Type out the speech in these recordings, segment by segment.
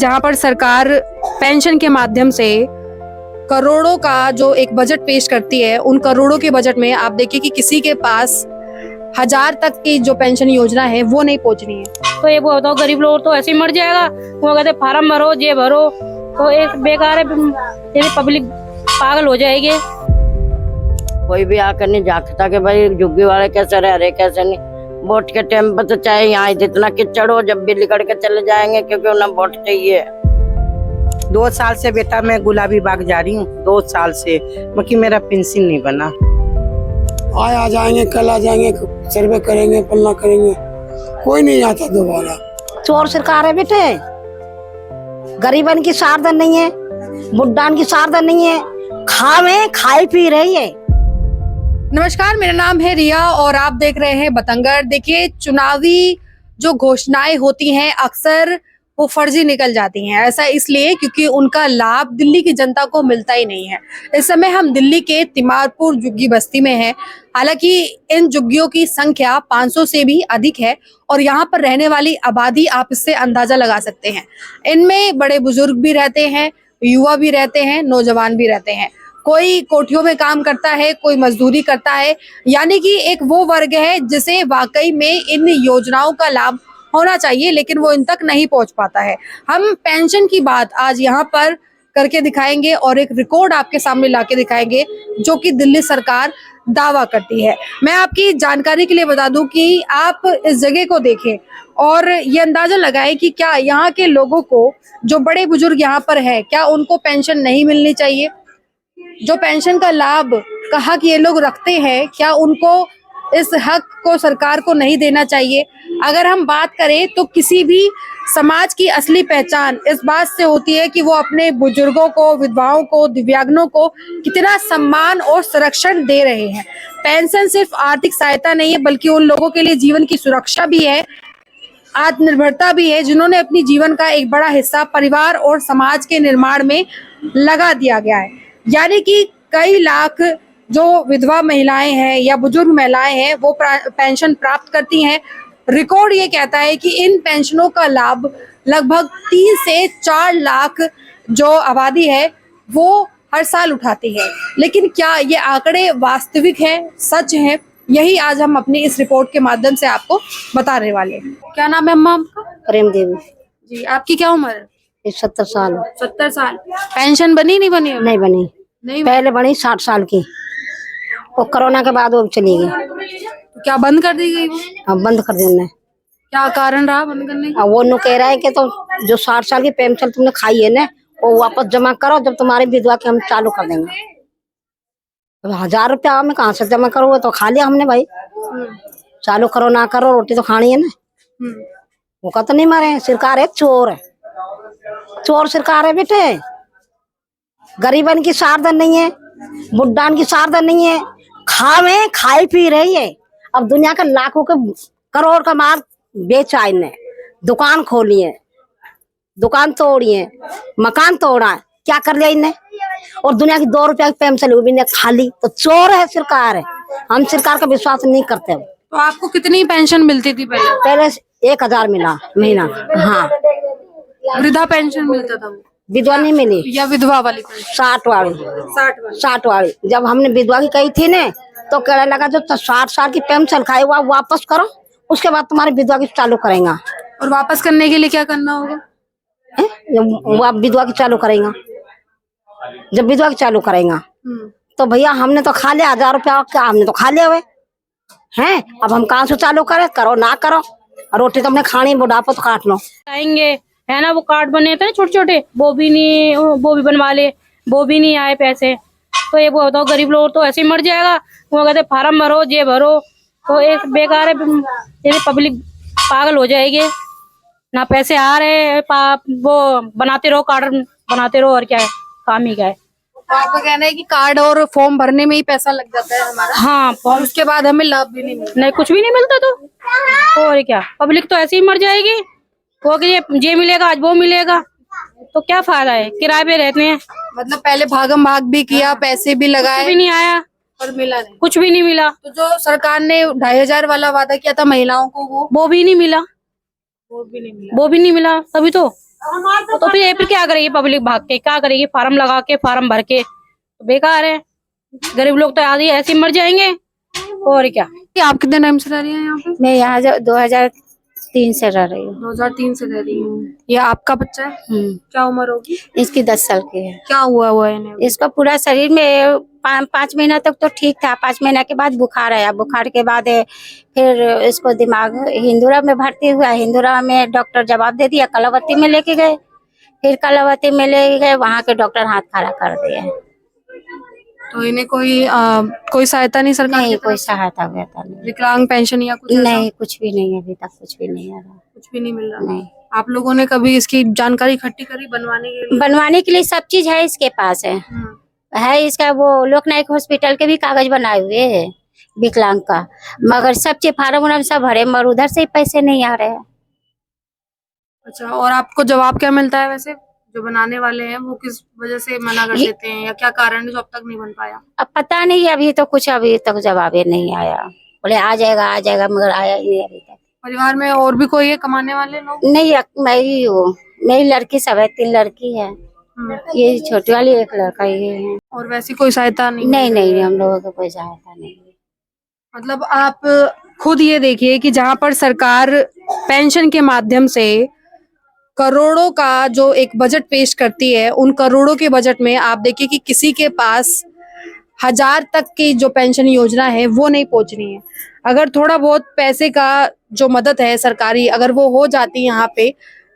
जहां पर सरकार पेंशन के माध्यम से करोड़ों का जो एक बजट पेश करती है, उन करोड़ों के बजट में आप देखिए कि किसी के पास 1000 तक की जो पेंशन योजना है वो नहीं पहुंच रही है। तो ये वो बताओ, गरीब लोग तो ऐसे ही मर जाएगा। वो कहते फार्म भरो, ये भरो, तो एक बेकार है, पब्लिक पागल हो जाएगी। कोई भी आकर नहीं झांकता कि भाई झुग्गी वाले कैसे रह रहे कैसे नहीं। वोट के टाइम पर तो चाहे यहाँ जितना किचड़ हो, जब भी लिकड़ के चले जाएंगे, क्योंकि उन्हें वोट चाहिए। 2 साल से बेटा मैं गुलाबी बाग जा रही हूँ, 2 साल से मगर मेरा पेंशन नहीं बना। आज आ जाएंगे, कल आ जाएंगे, सर्वे करेंगे, पल्ला करेंगे, कोई नहीं आता दोबारा। चोर सरकार है बेटे, गरीबन की सारदन नहीं है, बुड्ढान की सारदन नहीं है, खावे खाई पी रही है। नमस्कार, मेरा नाम है रिया और आप देख रहे हैं बतंगड़। देखिए, चुनावी जो घोषणाएं होती हैं अक्सर वो फर्जी निकल जाती हैं। ऐसा इसलिए क्योंकि उनका लाभ दिल्ली की जनता को मिलता ही नहीं है। इस समय हम दिल्ली के तिमारपुर झुग्गी बस्ती में हैं। हालांकि इन झुग्गियों की संख्या 500 से भी अधिक है और यहाँ पर रहने वाली आबादी आप इससे अंदाजा लगा सकते हैं। इनमें बड़े बुजुर्ग भी रहते हैं, युवा भी रहते हैं, नौजवान भी रहते हैं। कोई कोठियों में काम करता है, कोई मजदूरी करता है, यानी कि एक वो वर्ग है जिसे वाकई में इन योजनाओं का लाभ होना चाहिए, लेकिन वो इन तक नहीं पहुंच पाता है। हम पेंशन की बात आज यहाँ पर करके दिखाएंगे और एक रिकॉर्ड आपके सामने लाके दिखाएंगे जो कि दिल्ली सरकार दावा करती है। मैं आपकी जानकारी के लिए बता दूं कि आप इस जगह को देखें और ये अंदाजा लगाएं कि क्या यहाँ के लोगों को, जो बड़े बुजुर्ग यहाँ पर है, क्या उनको पेंशन नहीं मिलनी चाहिए? जो पेंशन का लाभ का हक ये लोग रखते हैं, क्या उनको इस हक को सरकार को नहीं देना चाहिए? अगर हम बात करें तो किसी भी समाज की असली पहचान इस बात से होती है कि वो अपने बुजुर्गों को, विधवाओं को, दिव्यांगों को कितना सम्मान और संरक्षण दे रहे हैं। पेंशन सिर्फ आर्थिक सहायता नहीं है, बल्कि उन लोगों के लिए जीवन की सुरक्षा भी है, आत्मनिर्भरता भी है, जिन्होंने अपनी जीवन का एक बड़ा हिस्सा परिवार और समाज के निर्माण में लगा दिया गया है। यानी कि कई लाख जो विधवा महिलाएं हैं या बुजुर्ग महिलाएं हैं वो पेंशन प्राप्त करती हैं। रिकॉर्ड ये कहता है कि इन पेंशनों का लाभ लगभग 3 से 4 लाख जो आबादी है वो हर साल उठाती है। लेकिन क्या ये आंकड़े वास्तविक है, सच है? यही आज हम अपनी इस रिपोर्ट के माध्यम से आपको बताने वाले हैं। क्या नाम है अम्मा आपका? प्रेम देवी जी। आपकी क्या उम्र है? 70 साल। 70 साल। पेंशन बनी नहीं बनी? नहीं बनी, नहीं पहले बनी 60 साल की, और कोरोना के बाद वो चली गई। क्या बंद कर दी गई वो? अब बंद कर देना है। क्या कारण रहा बंद करने का? अब वो कह रहा है कि तो जो 60 साल की पेंशन तुमने खाई है ना, वो वापस जमा करो, जब तुम्हारी विधवा के हम चालू कर देंगे। तो 1000 रुपया में कहाँ से जमा करो? वो तो खा लिया हमने भाई। चालू करो ना करो, रोटी तो खानी है ना। वो का तो नहीं मारे, सरकार है चोर है, चोर सरकार है बेटे। गरीबन की सारदन नहीं है, बुड्ढान की सारदन नहीं है, खावे खाई पी रही है। अब दुनिया का लाखों के करोड़ का माल बेचा इनने, दुकान खोली है, दुकान तोड़ी है, मकान तोड़ा है, क्या कर लिया इनने? और दुनिया की 2 रुपया की पेंशन वो भी ने खा ली। तो चोर है सरकार है, हम सरकार का विश्वास नहीं करते। तो आपको कितनी पेंशन मिलती थी पहले? पहले 1000 मिला महीना। हाँ, वृद्धा पेंशन मिलता था वो? विधवा नहीं मिली, या विधवा वाली पेंशन? 60 वाली। 60 वाली जब हमने विधवा की कही थी ने, तो कहने लगा जो 60 साल की पेंशन खाए वो वापस करो, उसके बाद तुम्हारी विधवा की चालू करेगा। और वापस करने के लिए क्या करना होगा? वो आप विधवा की चालू करेगा, जब विधवा की चालू करेगा तो भैया हमने तो खा लिया 1000 रुपया, क्या हमने तो खा लिया हुए हैं। अब हम कहाँ से चालू करें? करो ना करो, रोटी तो हमने खानी, बुढ़ापा तो काट लो। आएंगे है ना, वो कार्ड बने थे छोटे छोटे, वो भी नहीं, वो भी बनवा ले, वो भी नहीं आए पैसे। तो ये वो बताओ, गरीब लोग तो ऐसे ही मर जाएगा। वो कहते फार्म भरो, ये भरो, तो एक बेकार है, पब्लिक पागल हो जाएगी। ना पैसे आ रहे, वो बनाते रहो, कार्ड बनाते रहो, और क्या है, काम ही क्या है। तो आपका कहना है कि कार्ड और फॉर्म भरने में ही पैसा लग जाता है हमारा? हाँ, और उसके बाद हमें लाभ भी नहीं मिलता? नहीं, कुछ भी नहीं मिलता। तो और क्या, पब्लिक तो ऐसे ही मर जाएगी। वो कि ये मिलेगा, आज वो मिलेगा, तो क्या फायदा है? किराए पे रहते हैं। मतलब पहले भागम भाग भी किया, पैसे भी लगाए, भी नहीं आया और मिला नहीं, कुछ भी नहीं मिला। तो जो सरकार ने 2500 वाला वादा किया था महिलाओं को, वो भी नहीं मिला, भी नहीं मिला। वो भी नहीं मिला। तभी तो तो फिर क्या करेगी पब्लिक भाग के, क्या करेगी, फार्म लगा के फार्म भर के, तो बेकार है। गरीब लोग तो आदि ऐसे ही मर जाएंगे और क्या। कि आप कितने टाइम से रह रही हैं यहाँ पे? मैं यहाँ 2003 से रह रही हूँ। 2003 से रह रही हूँ। ये आपका बच्चा है? क्या उम्र होगी? इसकी 10 साल की है। क्या हुआ है इन्हें? इसका पूरा शरीर में 5 महीना तक तो ठीक था। 5 महीना के बाद बुखार आया। बुखार के बाद फिर इसको दिमाग हिंदुरा में भर्ती हुआ। हिंदुरा में डॉक्टर जवाब दे दिया, कलावती में लेके गए। फिर कलावती में ले गए, वहाँ के डॉक्टर हाथ खड़ा कर दिए। तो इन्हें कोई सहायता नहीं सरकार नहीं, की कोई तरफ से? सहायता व्यता नहीं। विकलांग पेंशन या कुछ ऐसा? नहीं, कुछ भी नहीं, अभी तक कुछ भी नहीं आ रहा। कुछ भी नहीं मिल रहा? नहीं, आप लोगों ने कभी इसकी जानकारी इकट्ठी करी बनवाने के लिए? बनवाने के लिए सब चीज है इसके पास है इसका वो लोकनायक हॉस्पिटल के भी कागज बनाए हुए है विकलांग का, मगर सब चीज फार्म उर्म सब भरे, मगर उधर से ही पैसे नहीं आ रहे हैं। अच्छा, और आपको जवाब क्या मिलता है वैसे? जो बनाने वाले हैं वो किस वजह से मना कर देते हैं या क्या कारण है जो अब तक नहीं बन पाया? अब पता नहीं, अभी तो कुछ अभी तक जवाब ही नहीं आया। बोले आ जाएगा मगर आया ही नहीं अभी तक। परिवार में और भी कोई है कमाने वाले लोग? नहीं, मैं ही हूँ। मेरी लड़की सब है, 3 लड़की है। ये छोटी वाली एक लड़का ही है। और वैसी कोई सहायता नहीं? नहीं, हम लोगों को कोई सहायता नहीं। मतलब आप खुद ये देखिए कि जहाँ पर सरकार पेंशन के माध्यम से करोड़ों का जो एक बजट पेश करती है, उन करोड़ों के बजट में आप देखिए कि किसी के पास 1000 तक की जो पेंशन योजना है वो नहीं पहुंच रही है। अगर थोड़ा बहुत पैसे का जो मदद है सरकारी, अगर वो हो जाती यहाँ पे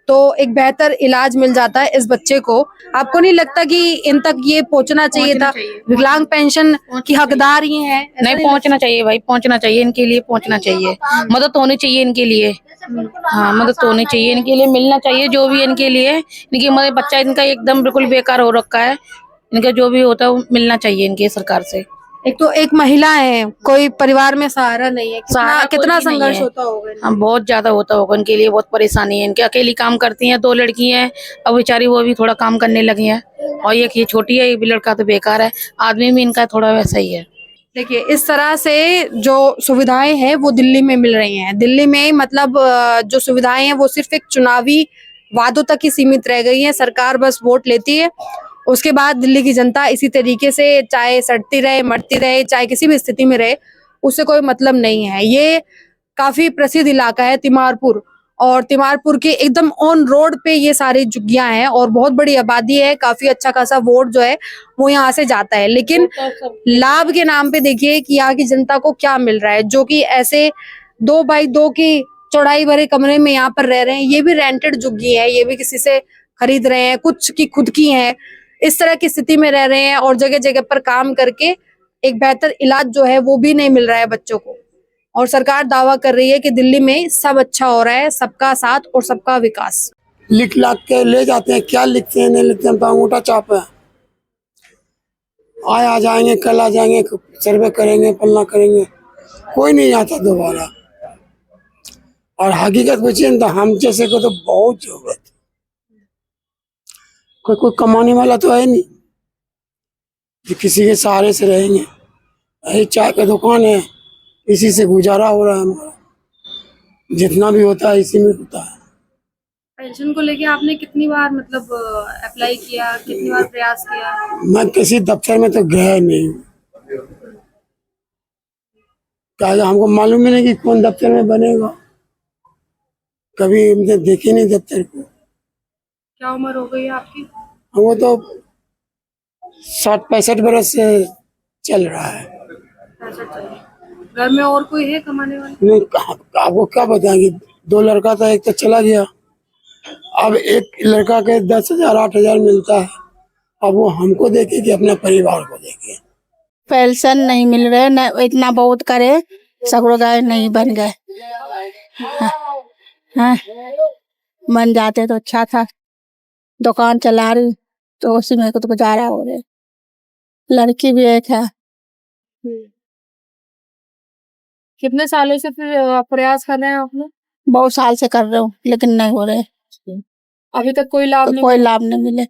तो एक बेहतर इलाज मिल जाता है इस बच्चे को। आपको नहीं लगता कि इन तक ये पहुंचना चाहिए था? विकलांग पेंशन की हकदार ये है? नहीं, पहुंचना चाहिए भाई, पहुंचना चाहिए इनके लिए, पहुंचना चाहिए, मदद होनी चाहिए इनके लिए। हाँ, मदद होनी चाहिए इनके लिए, मिलना चाहिए जो भी इनके लिए। इनकी मदद, बच्चा इनका एकदम बिल्कुल बेकार हो रखा है, इनका जो भी होता है वो मिलना चाहिए इनके सरकार से। एक तो एक महिला है, कोई परिवार में सहारा नहीं है, सहारा कितना कोई भी नहीं संघर्ष है। होता होगा इन्हें? हाँ, बहुत ज्यादा होता होगा इनके लिए, बहुत परेशानी है इनके। अकेली काम करती हैं, 2 लड़की हैं, अब बेचारी वो भी थोड़ा काम करने लगी हैं, और एक ये छोटी है, एक भी लड़का तो बेकार है। आदमी भी इनका थोड़ा वैसा ही है। देखिए इस तरह से जो सुविधाएं हैं वो दिल्ली में मिल रही हैं। दिल्ली में मतलब जो सुविधाएं हैं वो सिर्फ एक चुनावी वादों तक ही सीमित रह गई हैं। सरकार बस वोट लेती है, उसके बाद दिल्ली की जनता इसी तरीके से चाहे सड़ती रहे, मरती रहे, चाहे किसी भी स्थिति में रहे, उससे कोई मतलब नहीं है। ये काफी प्रसिद्ध इलाका है तिमारपुर, और तिमारपुर के एकदम ऑन रोड पे ये सारी झुग्गियां हैं और बहुत बड़ी आबादी है। काफी अच्छा खासा वोट जो है वो यहाँ से जाता है, लेकिन लाभ के नाम पे देखिए कि यहाँ की जनता को क्या मिल रहा है। जो कि ऐसे 2 बाई 2 की चौड़ाई भरे कमरे में यहाँ पर रह रहे हैं, ये भी रेंटेड झुग्गी है, ये भी किसी से खरीद रहे हैं, कुछ की खुद की है, इस तरह की स्थिति में रह रहे हैं। और जगह जगह पर काम करके एक बेहतर इलाज जो है वो भी नहीं मिल रहा है बच्चों को। और सरकार दावा कर रही है कि दिल्ली में सब अच्छा हो रहा है, सबका साथ और सबका विकास। लिख लाख के ले जाते हैं, क्या लिखते हैं नहीं लिखते हैं, अंगूठा छाप है। आ जाएंगे, कल आ जाएंगे, सर्वे करेंगे, पलना करेंगे, कोई नहीं आता दोबारा। और हकीकत पूछिए तो हम जैसे को तो बहुत जरूरत है। कोई कमाने वाला तो है नहीं जो किसी के सहारे से रहेंगे। यही चाय का दुकान है, इसी से गुजारा हो रहा है हमारा, जितना भी होता है इसी में होता है। पेंशन को लेके आपने कितनी बार मतलब अप्लाई किया, कितनी बार प्रयास किया? मैं किसी दफ्तर में तो गया नहीं, क्या हमको मालूम ही नहीं कि कौन दफ्तर में बनेगा, कभी हमने देखे नहीं दफ्तर को। क्या उम्र हो गई है आपकी? वो तो 60-65 बरस से चल रहा है। घर में और कोई है कमाने वाला? नहीं, आपको क्या बताएंगे, 2 लड़का था, एक तो चला गया, अब एक लड़का के 10,000 8,000 मिलता है, अब वो हमको देखे कि अपने परिवार को देखे। पेंशन नहीं मिल रहे न, इतना बहुत करे सगड़ो गए नहीं बन गए। हाँ, बन जाते तो अच्छा था। दुकान चला रही तो उसी में तो गुजारा हो रहे। लड़की भी एक है। कितने सालों से फिर प्रयास कर रहे हैं आपने? बहुत साल से कर रहे हूँ लेकिन नहीं हो रहे, अभी तक कोई लाभ नहीं? कोई लाभ नहीं मिले।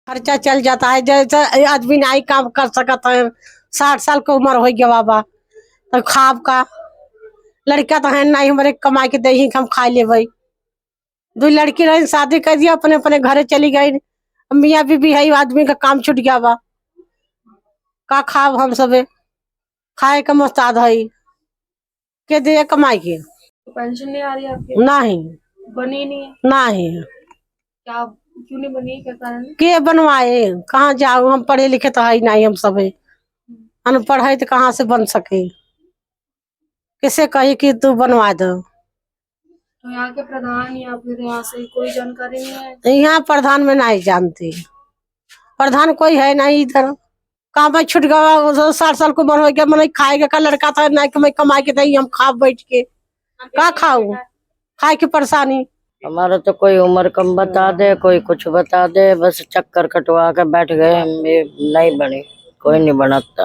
खर्चा चल जाता है, जैसे आदमी नहीं काम कर सकता है, 60 साल की उम्र हो गया बाबा, तो खाब का लड़का तो है नहीं, हमारे कमाई के दही हम खा ले भाई। दो लड़की रही, शादी कर दिया, अपने अपने घरे चली गई। मियाँ बीबी है, आदमी का काम छूट गया बा, का खाब हम सबे, खाए का मोहताज है के दे कमाई के। पेंशन नहीं आ रही है आपकी? नहीं बनी नहीं है? नहीं क्या, क्यों नहीं बनी, क्या कारण है? के बनवाए, कहाँ जाओ, हम पढ़े लिखे तो है नहीं, हम सब अनपढ़ है तो कहाँ से बन सके, किसे कही कि तू बनवा दो। तो यहाँ के प्रधान या फिर यहाँ से कोई जानकारी नहीं है? यहाँ प्रधान में नहीं जानती, प्रधान कोई है नहीं इधर। कहाँ भाई छूट गया, 60 साल को उम्र हो गया, मैंने खाएगा का लड़का था, नहीं कमाई कमाई के दही हम खा बैठ के, का खाऊ, खाए की परेशानी। हमारा तो कोई उम्र कम बता दे, कोई कुछ बता दे, बस चक्कर कटवा के बैठ गए हम, ये नहीं बनी, कोई नहीं बनाता।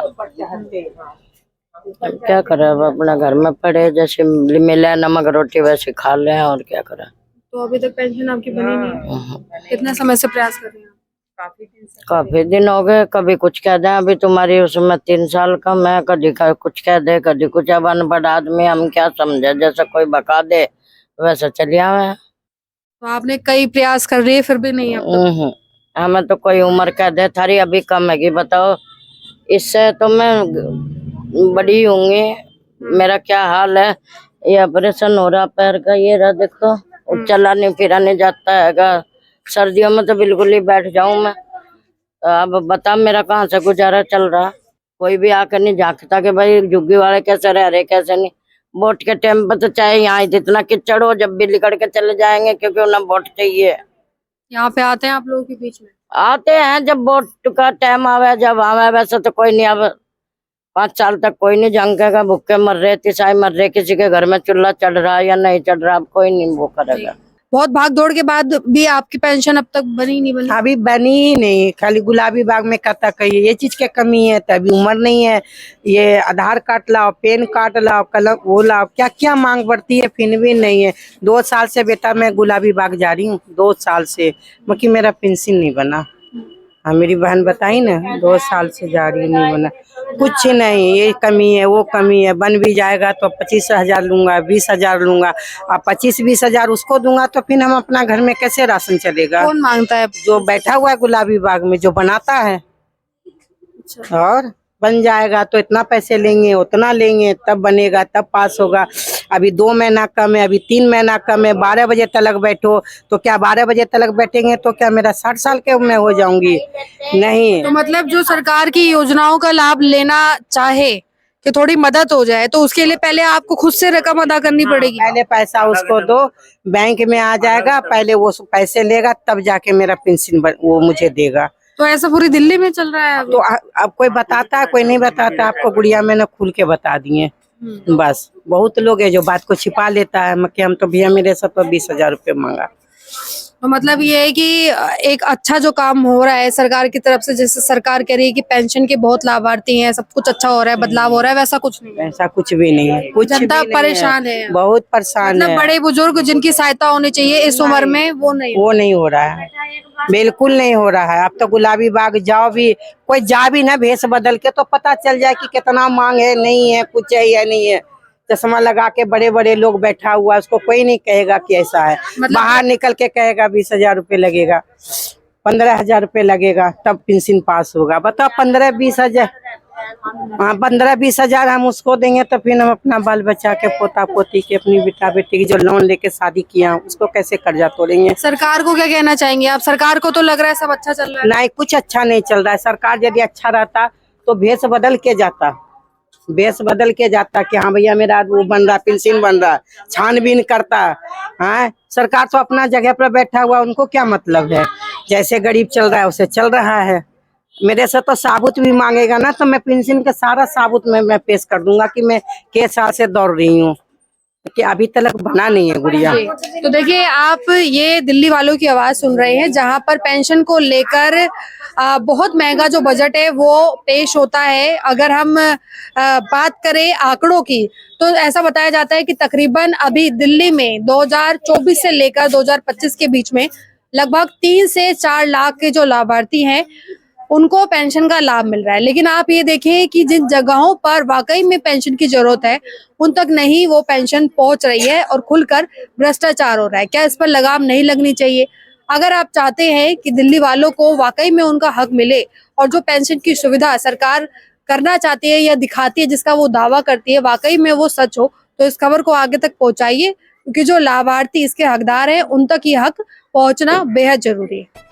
अब क्या करे, अब अपना घर में पड़े, जैसे मिले नमक रोटी वैसे खा ले, और क्या करे। तो अभी तक पेंशन आपकी बनी नहीं है? कितने समय से प्रयास कर रही हैं? काफी दिन हो गए, कभी कुछ कह दे अभी तुम्हारी उसमें 3 साल कम है, कभी कुछ कह दे, कभी कुछ। अब अनपढ़ आदमी हम क्या समझे, जैसा कोई बका दे वैसा चलिया है। तो आपने कई प्रयास कर रही है फिर भी नहीं है? हमें तो कोई उम्र कह दे थारी अभी कम है कि बताओ, इससे तो मैं बड़ी होंगी, मेरा क्या हाल है। ये ऑपरेशन हो रहा पैर का, ये रहा देखो, चला नहीं फिरा नहीं जाता है। सर्दियों में तो बिल्कुल ही बैठ जाऊं मैं। अब बता मेरा कहाँ से गुजारा चल रहा। कोई भी आकर नहीं झांकता कि भाई झुग्गी वाले कैसे रह रहे कैसे नहीं। वोट के टाइम पर तो चाहे यहाँ जितना कीचड़ हो, जब भी लिकड़ के चले जाएंगे, क्योंकि उन्हें वोट चाहिए। यहाँ पे आते हैं आप लोगों के बीच में? आते हैं जब वोट का टाइम आवे, जब आवे, वैसे तो कोई नहीं। अब 5 साल तक कोई नहीं झांकेगा, भूखे मर रहे, तिसाई मर रहे, किसी के घर में चूल्हा चढ़ रहा है या नहीं चढ़ रहा, अब कोई नहीं वो करेगा। बहुत भाग दौड़ के बाद भी आपकी पेंशन अब तक बनी नहीं? बनी अभी बनी ही नहीं, खाली गुलाबी बाग में कहता कही ये चीज की कमी है, तो अभी उम्र नहीं है, ये आधार कार्ड लाओ, पैन कार्ड लाओ, कलम वो लाओ, क्या क्या मांग बढ़ती है, फिर भी नहीं है। 2 साल से बेटा मैं गुलाबी बाग जा रही हूँ, 2 साल से, बाकी मेरा पेंशन नहीं बना। हाँ मेरी बहन बताई ना, 2 साल से जा रही, नहीं बना कुछ नहीं। ये कमी है, वो कमी है, बन भी जाएगा तो 25,000 लूंगा, 20,000 लूंगा, अब 25-20 हजार उसको दूंगा तो फिर हम अपना घर में कैसे राशन चलेगा। कौन मांगता है? जो बैठा हुआ है गुलाबी बाग में, जो बनाता है। और बन जाएगा तो इतना पैसे लेंगे, उतना लेंगे, तब बनेगा, तब पास होगा। अभी 2 महीना कम है, अभी 3 महीना कम है, 12 बजे तक बैठो, तो क्या 12 बजे तक बैठेंगे तो क्या मेरा 60 साल के मैं हो जाऊंगी? नहीं। तो मतलब जो सरकार की योजनाओं का लाभ लेना चाहे कि थोड़ी मदद हो जाए, तो उसके लिए पहले आपको खुद से रकम अदा करनी पड़ेगी? पहले पैसा उसको दो, बैंक में आ जाएगा, पहले वो पैसे लेगा, तब जाके मेरा पेंशन वो मुझे देगा। तो ऐसा पूरी दिल्ली में चल रहा है अभी? तो अब कोई बताता है, कोई नहीं बताता। आपको गुड़िया मैंने खुल के बता दिए, बस। बहुत लोग है जो बात को छिपा लेता है, कि हम तो भैया मेरे से तो 20,000 रुपये मांगा। तो मतलब ये है कि एक अच्छा जो काम हो रहा है सरकार की तरफ से, जैसे सरकार कह रही है कि पेंशन के बहुत लाभार्थी हैं, सब कुछ अच्छा हो रहा है, बदलाव हो रहा है, वैसा कुछ नहीं है? ऐसा कुछ भी नहीं है, कुछ जनता भी नहीं परेशान है? बहुत परेशान मतलब है। बड़े बुजुर्ग जिनकी सहायता होनी चाहिए इस उम्र में, वो नहीं हो रहा है, बिल्कुल नहीं हो रहा है। अब तो गुलाबी बाग जाओ भी, कोई जा भी ना भेष बदल के तो पता चल जाए कि कितना मांग है, नहीं है, कुछ है या नहीं है। चश्मा लगा के बड़े बड़े लोग बैठा हुआ, उसको कोई नहीं कहेगा कि ऐसा है। बाहर निकल के कहेगा 20,000 रुपये लगेगा, 15,000 रुपये लगेगा, तब पेंशन पास होगा। बताओ 15-20 हजार, हाँ 15-20 हजार हम उसको देंगे तो फिर हम अपना बाल बच्चा के, पोता पोती के, अपनी बेटा बेटी की जो लोन लेके शादी किया उसको कैसे कर्जा तोड़ेंगे। सरकार को क्या कहना चाहेंगे आप? सरकार को तो लग रहा है सब अच्छा चल रहा है। नहीं, कुछ अच्छा नहीं चल रहा है। सरकार यदि अच्छा रहता तो भेष बदल के जाता, भेष बदल के जाता कि हाँ भैया मेरा वो बन रहा, पेंशन बन रहा, छानबीन करता। हाँ सरकार तो अपना जगह पर बैठा हुआ, उनको क्या मतलब है। जैसे गरीब चल रहा है उसे चल रहा है। मेरे से तो साबुत भी मांगेगा ना, तो मैं पेंशन का सारा साबुत मैं पेश कर दूंगा कि मैं किस साल से दौड़ रही हूँ, कि अभी तक बना नहीं है गुड़िया। तो देखिए, आप ये दिल्ली वालों की आवाज सुन रहे हैं, जहां पर पेंशन को लेकर बहुत महंगा जो बजट है वो पेश होता है। अगर हम बात करें आंकड़ों की, तो ऐसा बताया जाता है कि तकरीबन अभी दिल्ली में 2024 से लेकर 2025 के बीच में लगभग 3 से 4 लाख के जो लाभार्थी हैं, उनको पेंशन का लाभ मिल रहा है। लेकिन आप ये देखें कि जिन जगहों पर वाकई में पेंशन की जरूरत है उन तक नहीं वो पेंशन पहुंच रही है और खुलकर भ्रष्टाचार हो रहा है। क्या इस पर लगाम नहीं लगनी चाहिए? अगर आप चाहते हैं कि दिल्ली वालों को वाकई में उनका हक मिले और जो पेंशन की सुविधा सरकार करना चाहती है या दिखाती है, जिसका वो दावा करती है, वाकई में वो सच हो, तो इस खबर को आगे तक पहुंचाइए, क्योंकि जो लाभार्थी इसके हकदार हैं उन तक ये हक पहुंचना बेहद जरूरी है।